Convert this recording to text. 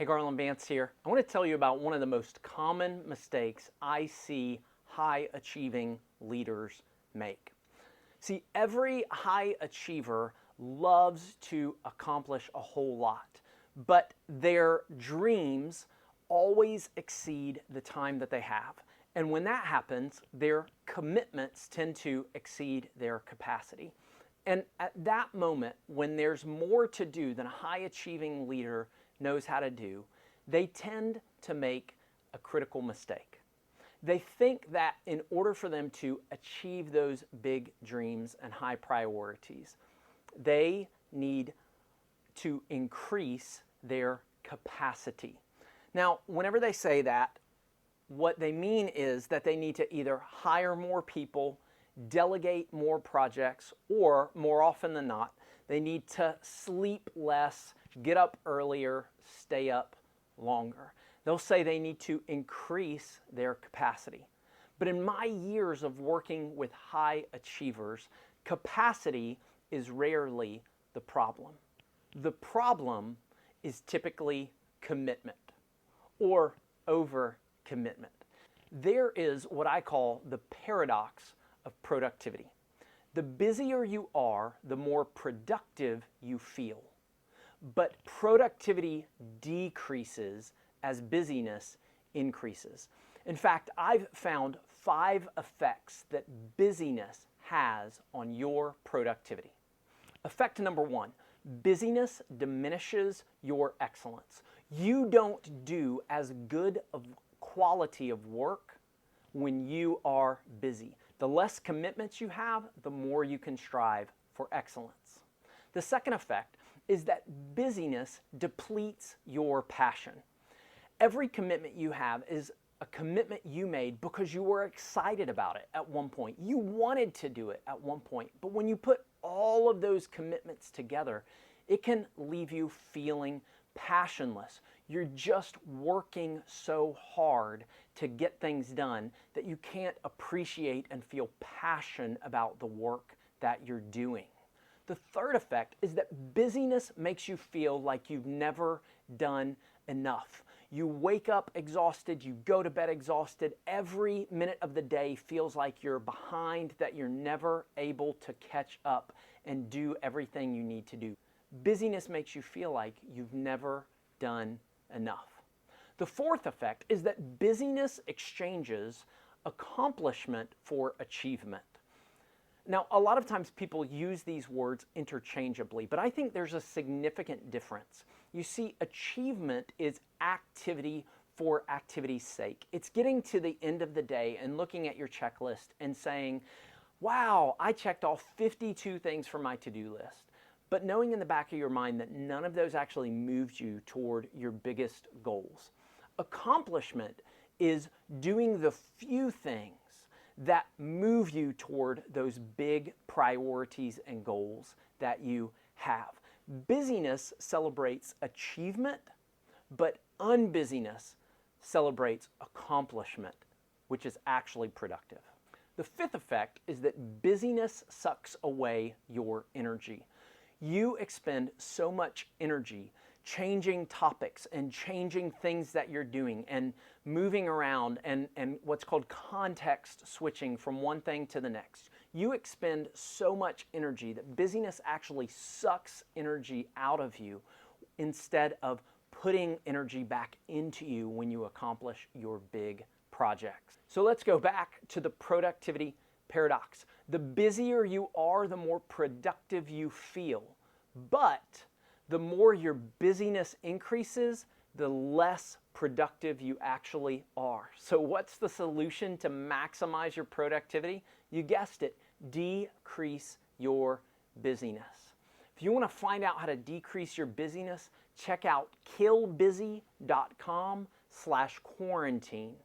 Hey, Garland Vance here. I want to tell you about one of the most common mistakes I see high achieving leaders make. See, every high achiever loves to accomplish a whole lot, but their dreams always exceed the time that they have. And when that happens, their commitments tend to exceed their capacity. And at that moment, when there's more to do than a high achieving leader knows how to do, they tend to make a critical mistake. They think that in order for them to achieve those big dreams and high priorities, they need to increase their capacity. Now, whenever they say that, what they mean is that they need to either hire more people, delegate more projects, or more often than not, they need to sleep less, get up earlier, stay up longer. They'll say they need to increase their capacity. But in my years of working with high achievers, capacity is rarely the problem. The problem is typically commitment or overcommitment. There is what I call the paradox of productivity. The busier you are, the more productive you feel. But productivity decreases as busyness increases. In fact, I've found 5 effects that busyness has on your productivity. Effect number 1, busyness diminishes your excellence. You don't do as good of quality of work when you are busy. The less commitments you have, the more you can strive for excellence. The second effect is that busyness depletes your passion. Every commitment you have is a commitment you made because you were excited about it at one point. You wanted to do it at one point. But when you put all of those commitments together, it can leave you feeling passionless. You're just working so hard to get things done that you can't appreciate and feel passion about the work that you're doing. The third effect is that busyness makes you feel like you've never done enough. You wake up exhausted, you go to bed exhausted. Every minute of the day feels like you're behind, that you're never able to catch up and do everything you need to do. Busyness makes you feel like you've never done enough. The fourth effect is that busyness exchanges accomplishment for achievement. Now, a lot of times people use these words interchangeably, but I think there's a significant difference. You see, achievement is activity for activity's sake. It's getting to the end of the day and looking at your checklist and saying, wow, I checked off 52 things from my to-do list. But knowing in the back of your mind that none of those actually moved you toward your biggest goals. Accomplishment is doing the few things that move you toward those big priorities and goals that you have. Busyness celebrates achievement, but unbusyness celebrates accomplishment, which is actually productive. The fifth effect is that busyness sucks away your energy. You expend so much energy changing topics and changing things that you're doing and moving around and what's called context switching from one thing to the next. You expend so much energy that busyness actually sucks energy out of you instead of putting energy back into you when you accomplish your big projects. So let's go back to the productivity paradox. The busier you are, the more productive you feel. But the more your busyness increases, the less productive you actually are. So what's the solution to maximize your productivity? You guessed it, decrease your busyness. If you want to find out how to decrease your busyness, check out killbusy.com/quarantine.